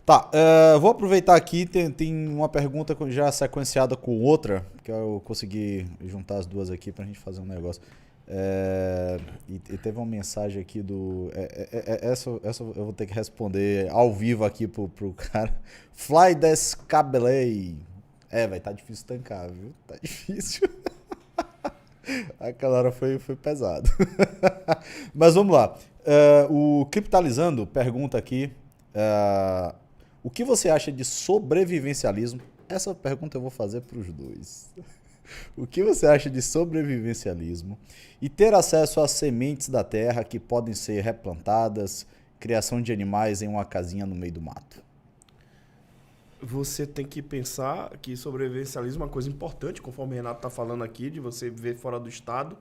Tá, vou aproveitar aqui, tem uma pergunta já sequenciada com outra, que eu consegui juntar as duas aqui pra gente fazer um negócio. E teve uma mensagem aqui do... essa eu vou ter que responder ao vivo aqui pro cara. Fly Descabelei. Vai tá difícil tancar, viu? Tá difícil. Aquela hora foi pesado. Mas vamos lá. O Criptalizando pergunta aqui... o que você acha de sobrevivencialismo? Essa pergunta eu vou fazer para os dois. O que você acha de sobrevivencialismo e ter acesso às sementes da terra que podem ser replantadas, criação de animais em uma casinha no meio do mato? Você tem que pensar que sobrevivencialismo é uma coisa importante, conforme o Renato está falando aqui, de você viver fora do estado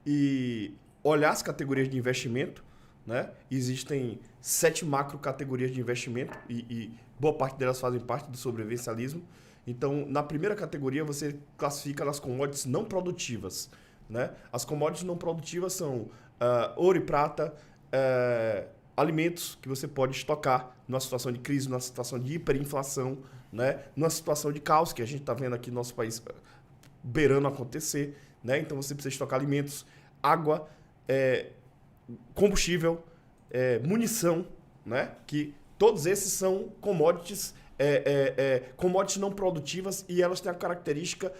e olhar as categorias de investimento, né? Existem 7 macro categorias de investimento e boa parte delas fazem parte do sobrevivencialismo. Então, na primeira categoria, você classifica as commodities não produtivas, né? As commodities não produtivas são ouro e prata, alimentos que você pode estocar numa situação de crise, numa situação de hiperinflação, né? Numa situação de caos, que a gente está vendo aqui no nosso país beirando acontecer, né? Então, você precisa estocar alimentos, água, combustível, munição, né? Que todos esses são commodities, commodities não produtivas, e elas têm a característica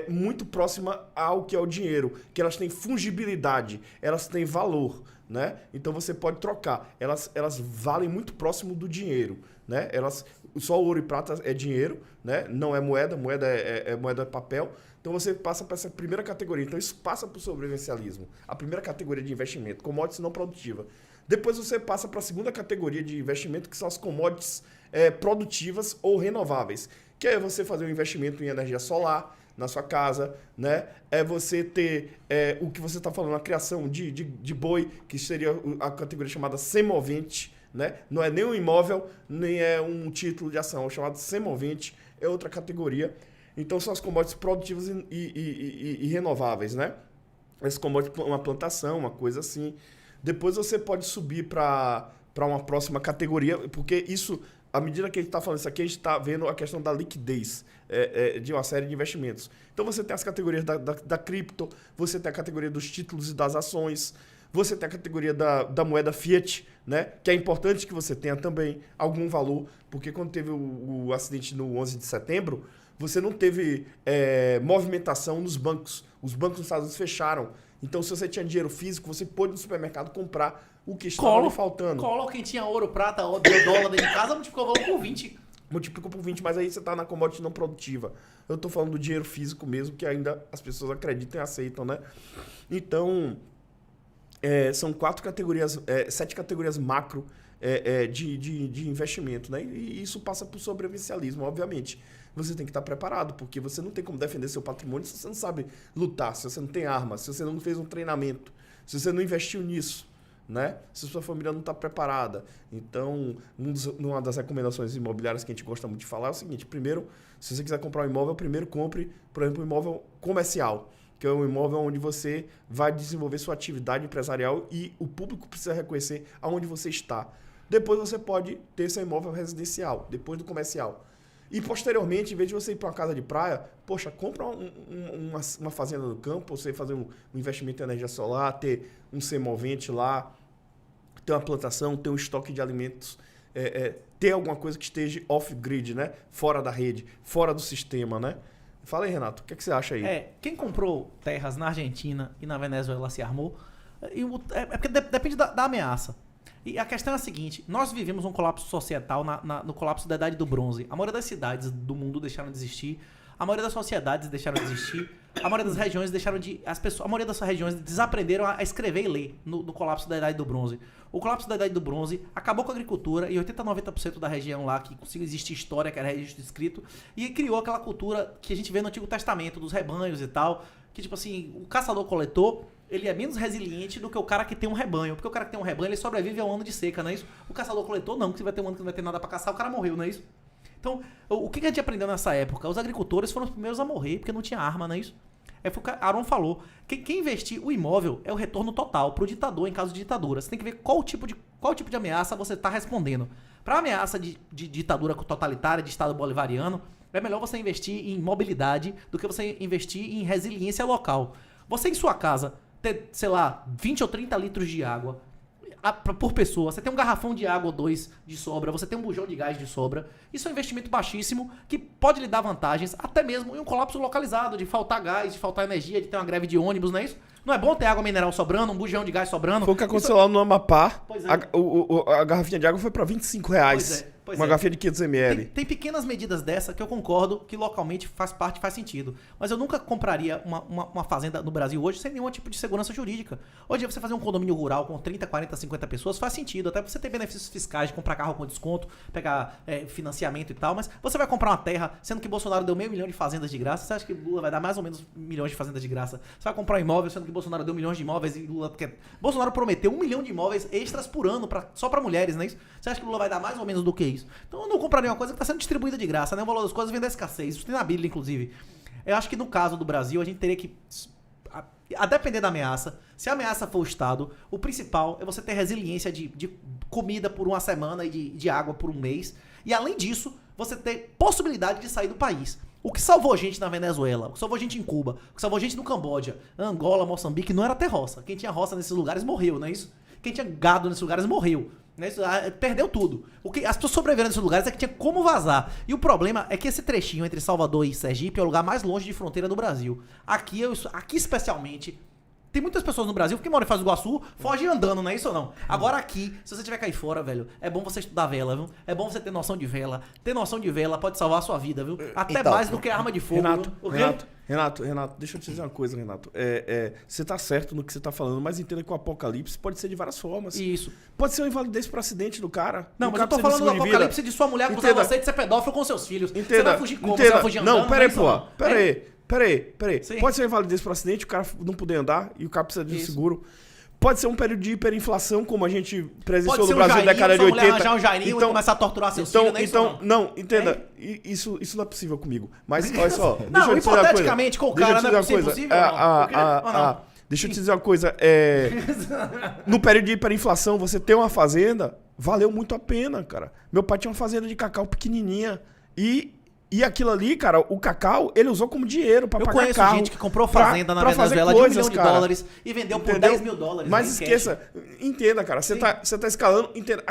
muito próxima ao que é o dinheiro, que elas têm fungibilidade, elas têm valor, né? Então você pode trocar, elas valem muito próximo do dinheiro, né? Só ouro e prata é dinheiro, né? Não é moeda, moeda é moeda de papel. Então você passa para essa primeira categoria. Então isso passa para o sobrevivencialismo, a primeira categoria de investimento, commodities não produtiva. Depois você passa para a segunda categoria de investimento, que são as commodities produtivas ou renováveis, que é você fazer um investimento em energia solar na sua casa, né? É você ter o que você está falando, a criação de boi, que seria a categoria chamada semovente, né? Não é nem um imóvel, nem é um título de ação, é chamado semovente, é outra categoria. Então são as commodities produtivas e renováveis, né? Essa commodity, uma plantação, uma coisa assim. Depois você pode subir para uma próxima categoria, porque isso, à medida que a gente está falando isso aqui, a gente está vendo a questão da liquidez de uma série de investimentos. Então você tem as categorias da cripto, você tem a categoria dos títulos e das ações, você tem a categoria da moeda fiat, né? Que é importante que você tenha também algum valor, porque quando teve o acidente no 11 de setembro, você não teve movimentação nos bancos. Os bancos nos Estados Unidos fecharam. Então, se você tinha dinheiro físico, você pôde no supermercado comprar o que estava lhe faltando. Quem tinha ouro, prata, dólar dentro de casa, multiplicou o valor por 20. Multiplicou por 20, mas aí você está na commodity não produtiva. Eu estou falando do dinheiro físico mesmo, que ainda as pessoas acreditam e aceitam, né? Então, são 7 categorias macro de investimento, né? E isso passa por sobrevivencialismo, obviamente. Você tem que estar preparado, porque você não tem como defender seu patrimônio se você não sabe lutar, se você não tem arma, se você não fez um treinamento, se você não investiu nisso, né? Se sua família não está preparada. Então, uma das recomendações imobiliárias que a gente gosta muito de falar é o seguinte: primeiro, se você quiser comprar um imóvel, primeiro compre, por exemplo, um imóvel comercial, que é um imóvel onde você vai desenvolver sua atividade empresarial e o público precisa reconhecer aonde você está. Depois você pode ter seu imóvel residencial, depois do comercial. E posteriormente, em vez de você ir para uma casa de praia, poxa, compra uma fazenda no campo, você fazer um investimento em energia solar, ter um semovente lá, ter uma plantação, ter um estoque de alimentos, ter alguma coisa que esteja off-grid, né? Fora da rede, fora do sistema, né? Fala aí, Renato, o que você acha aí? Quem comprou terras na Argentina e na Venezuela se armou, porque depende da ameaça. E a questão é a seguinte: nós vivemos um colapso societal no colapso da Idade do Bronze. A maioria das cidades do mundo deixaram de existir, a maioria das sociedades deixaram de existir, a maioria das regiões deixaram de... a maioria das regiões desaprenderam a escrever e ler no colapso da Idade do Bronze. O colapso da Idade do Bronze acabou com a agricultura e 80-90% da região lá que conseguiu existir história, que era registro escrito, e criou aquela cultura que a gente vê no Antigo Testamento, dos rebanhos e tal, que tipo assim, o caçador-coletor, ele é menos resiliente do que o cara que tem um rebanho. Porque o cara que tem um rebanho, ele sobrevive a um ano de seca, não é isso? O caçador-coletor não, que você vai ter um ano que não vai ter nada pra caçar, o cara morreu, não é isso? Então, o que a gente aprendeu nessa época? Os agricultores foram os primeiros a morrer, porque não tinha arma, não é isso? Foi o que Aaron falou. Quem investir o imóvel é o retorno total pro ditador em caso de ditadura. Você tem que ver qual tipo de ameaça você está respondendo. Para ameaça de ditadura totalitária, de Estado bolivariano, é melhor você investir em mobilidade do que você investir em resiliência local. Você em sua casa ter, sei lá, 20 ou 30 litros de água por pessoa, você tem um garrafão de água ou 2 de sobra, você tem um bujão de gás de sobra, isso é um investimento baixíssimo que pode lhe dar vantagens, até mesmo em um colapso localizado, de faltar gás, de faltar energia, de ter uma greve de ônibus, não é isso? Não é bom ter água mineral sobrando, um bujão de gás sobrando? Foi o que aconteceu lá no Amapá. Pois é. A garrafinha de água foi pra R$25. Uma garrafinha de 500 ml. Tem pequenas medidas dessa que eu concordo que localmente faz sentido. Mas eu nunca compraria uma fazenda no Brasil hoje sem nenhum tipo de segurança jurídica. Hoje você fazer um condomínio rural com 30, 40, 50 pessoas faz sentido. Até você ter benefícios fiscais de comprar carro com desconto, pegar financiamento e tal. Mas você vai comprar uma terra, sendo que Bolsonaro deu 500 milhões de fazendas de graça. Você acha que Lula vai dar mais ou menos milhões de fazendas de graça? Você vai comprar um imóvel, sendo que Bolsonaro deu milhões de imóveis e Lula... Bolsonaro prometeu 1 milhão de imóveis extras por ano só pra mulheres, não é isso? Você acha que Lula vai dar mais ou menos do que isso? Então eu não compraria uma coisa que está sendo distribuída de graça, né? O valor das coisas vem da escassez. Isso tem na Bíblia, inclusive. Eu acho que no caso do Brasil, a gente teria que... A depender da ameaça, se a ameaça for o Estado, o principal é você ter resiliência de comida por uma semana e de água por um mês. E além disso, você ter possibilidade de sair do país. O que salvou gente na Venezuela, o que salvou gente em Cuba, o que salvou gente no Camboja, Angola, Moçambique, não era ter roça. Quem tinha roça nesses lugares morreu, não é isso? Quem tinha gado nesses lugares morreu. Perdeu tudo. As pessoas sobreviveram nesses lugares é que tinha como vazar. E o problema é que esse trechinho entre Salvador e Sergipe é o lugar mais longe de fronteira do Brasil. Aqui especialmente, tem muitas pessoas no Brasil que moram em Foz do Iguaçu, fogem andando, não é isso ou não? Agora aqui, se você tiver cair fora, velho, é bom você estudar vela, viu? É bom você ter noção de vela. Ter noção de vela pode salvar a sua vida, viu? Até então, mais do que arma de fogo. Renato, deixa eu te dizer uma coisa, Renato. Você tá certo no que você tá falando, mas entenda que o apocalipse pode ser de várias formas. Isso. Pode ser uma invalidez por acidente do cara. Não, mas eu tô falando do apocalipse de sua mulher acusar você de ser pedófilo com seus filhos. Você vai fugir como? Você vai fugir andando? Não, peraí, pô. Peraí. Sim. Pode ser uma invalidez por acidente, o cara não poder andar e o cara precisa de um seguro. Pode ser um período de hiperinflação, como a gente presenciou no Brasil na década de 80. Arranjar um Jairinho e começar a torturar seus filhos, não é isso, não, entenda. Isso não é possível comigo. Mas, olha só, deixa não, eu te dizer uma coisa. hipoteticamente, com o cara não é possível, não? Deixa eu te dizer uma coisa. No período de hiperinflação, você ter uma fazenda, valeu muito a pena, cara. Meu pai tinha uma fazenda de cacau pequenininha e aquilo ali, cara, o cacau, ele usou como dinheiro pra pagar carro. Eu conheço gente que comprou fazenda na Venezuela de $1 milhão e vendeu por $10 mil. Mas esqueça, entenda, cara, você tá escalando, entenda,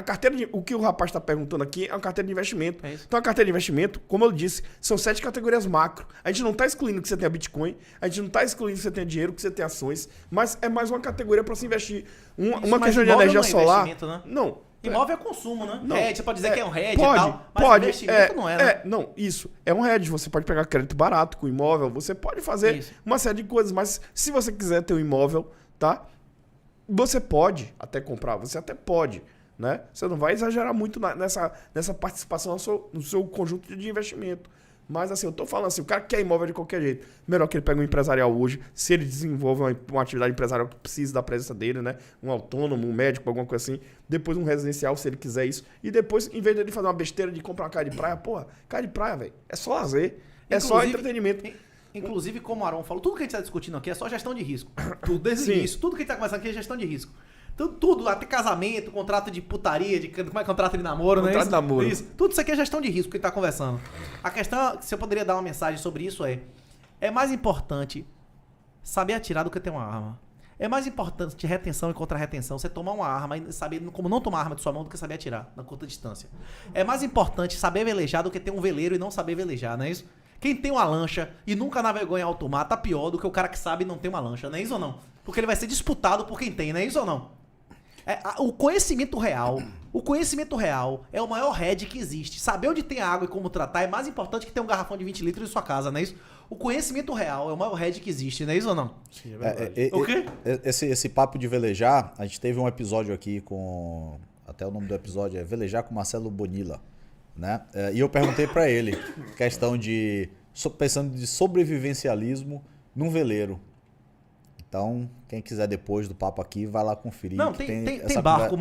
o que o rapaz tá perguntando aqui é uma carteira de investimento. Então a carteira de investimento, como eu disse, são 7 categorias macro. A gente não tá excluindo que você tenha Bitcoin, a gente não tá excluindo que você tenha dinheiro, que você tenha ações, mas é mais uma categoria pra se investir. Uma questão de energia solar. Né? Não. Imóvel é consumo, né? Não, hedge, você pode dizer que é um hedge pode, e tal, mas pode, investimento não é, né? Não, isso. É um hedge. Você pode pegar crédito barato com imóvel, você pode fazer uma série de coisas, mas se você quiser ter um imóvel, tá? Você pode até comprar, você até pode, né? Você não vai exagerar muito nessa participação no seu conjunto de investimento. Mas assim, eu tô falando assim, o cara quer imóvel de qualquer jeito. Melhor que ele pegue um empresarial hoje, se ele desenvolve uma atividade empresarial que precisa da presença dele, né? Um autônomo, um médico, alguma coisa assim. Depois um residencial, se ele quiser isso. E depois, em vez de ele fazer uma besteira de comprar uma casa de praia, porra, casa de praia, velho, é só lazer. É só entretenimento. Inclusive, como o Aron falou, tudo que a gente tá discutindo aqui é só gestão de risco. Tudo, desde o início. Tudo que a gente tá conversando aqui é gestão de risco. Tudo, até casamento, contrato de putaria, como é contrato de namoro, né? Contrato de namoro. Isso. Tudo isso aqui é gestão de risco que a gente tá conversando. A questão, se eu poderia dar uma mensagem sobre isso é mais importante saber atirar do que ter uma arma. É mais importante retenção e contra-retenção, você tomar uma arma e saber como não tomar arma de sua mão do que saber atirar na curta distância. É mais importante saber velejar do que ter um veleiro e não saber velejar, não é isso? Quem tem uma lancha e nunca navegou em alto mar tá pior do que o cara que sabe e não tem uma lancha, não é isso ou não? Porque ele vai ser disputado por quem tem, não é isso ou não? O conhecimento real é o maior hedge que existe. Saber onde tem água e como tratar é mais importante que ter um garrafão de 20 litros em sua casa, não é isso? O conhecimento real é o maior hedge que existe, não é isso ou não? Sim, é verdade. O quê? Esse papo de velejar, a gente teve um episódio aqui com... Até o nome do episódio é Velejar com Marcelo Bonilla, né? E eu perguntei pra ele, questão de... Pensando de sobrevivencialismo num veleiro. Então, quem quiser depois do papo aqui, vai lá conferir. Não, tem barco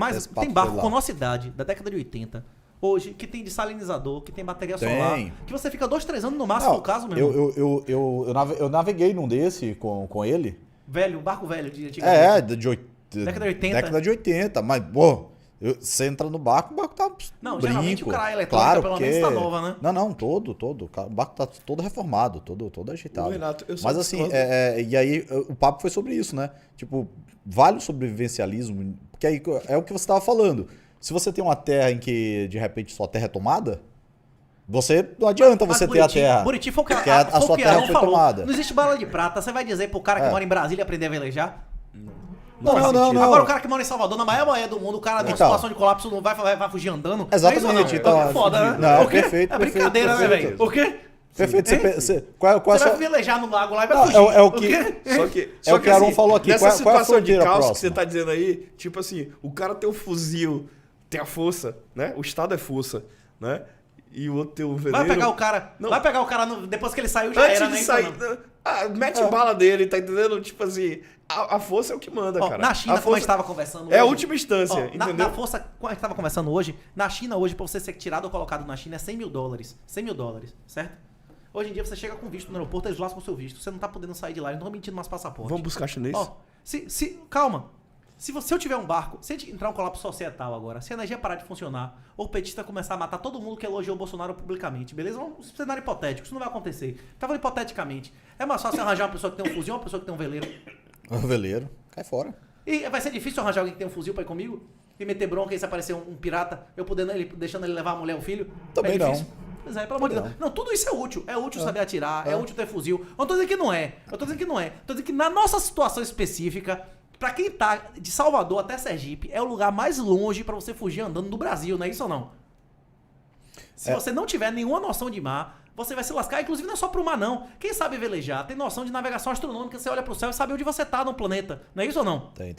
com nossa idade, da década de 80, hoje, que tem desalinizador, que tem bateria solar, que você fica 2, 3 anos no máximo, no caso mesmo. Eu naveguei num desse com ele. Velho, um barco velho de antigamente. Década de 80. Década de 80, mas, pô, Você entra no barco, o barco tá Não, brinco. geralmente o cara eletrônica, Claro, pelo porque... menos, tá nova, né? Não, todo. O barco tá todo reformado, todo ajeitado. Renato, eu só Mas assim, discordo. e aí o papo foi sobre isso, né? Tipo, vale o sobrevivencialismo, porque aí é o que você tava falando. Se você tem uma terra em que, de repente, sua terra é tomada, não adianta Mas você ter a terra. Buriti foi o que, porque a foi o sua que terra Arão foi falou. tomada. Não existe bala de prata. Você vai dizer pro cara que mora em Brasília aprender a velejar? Não. Agora o cara que mora em Salvador, na maior baía do mundo, o cara numa Então. situação de colapso não vai fugir andando. Exatamente, Não é isso, então, não? É foda, né? não, O quê? perfeito, É brincadeira, perfeito, né, perfeito. velho? O quê? Perfeito. Hein? Qual é a Você sua... vai velejar no lago lá e vai Não, fugir. é o O que- quê? É o que Aaron falou aqui. Nessa Qual é a situação de fronteira caos que próxima? você tá dizendo aí, tipo assim, o cara tem o fuzil, tem a força, né? O Estado é força, né? E o outro tem o veleiro. Vai pegar o cara. Não. Vai pegar o cara depois que ele saiu, já Antes era, de né? sair, Então, mete bala dele, tá entendendo? Tipo assim, a força é o que manda, Ó, cara. na China, A como a gente força tava conversando é a hoje- última instância, Ó, entendeu? na força, como a gente tava conversando hoje, na China hoje, pra você ser tirado ou colocado na China é $100 mil. $100 mil, certo? Hoje em dia você chega com visto no aeroporto, eles lascam o seu visto. Você não tá podendo sair de lá, eles não estão mentindo mais passaporte. Vamos buscar chinês? Ó, calma. Se eu tiver um barco, se entrar um colapso societal agora, se a energia parar de funcionar, ou o petista começar a matar todo mundo que elogiou o Bolsonaro publicamente, beleza? Um cenário hipotético, isso não vai acontecer. Tá falando hipoteticamente. É mais fácil arranjar uma pessoa que tem um fuzil, uma pessoa que tem um veleiro. O veleiro. Cai fora. E vai ser difícil arranjar alguém que tem um fuzil pra ir comigo? E meter bronca e se aparecer um pirata, eu deixando ele levar a mulher e o filho? Também é difícil? não. Pois é, pelo amor de Deus. Não, tudo isso é útil. É útil saber atirar, é útil ter fuzil. Eu não tô dizendo que não é. Eu tô dizendo que não é. Tô dizendo que na nossa situação específica, pra quem tá de Salvador até Sergipe, é o lugar mais longe pra você fugir andando do Brasil, não é isso ou não? Se você não tiver nenhuma noção de mar, você vai se lascar. Inclusive não é só pro mar, não. Quem sabe velejar tem noção de navegação astronômica. Você olha pro céu e sabe onde você tá no planeta. Não é isso ou não? Tem.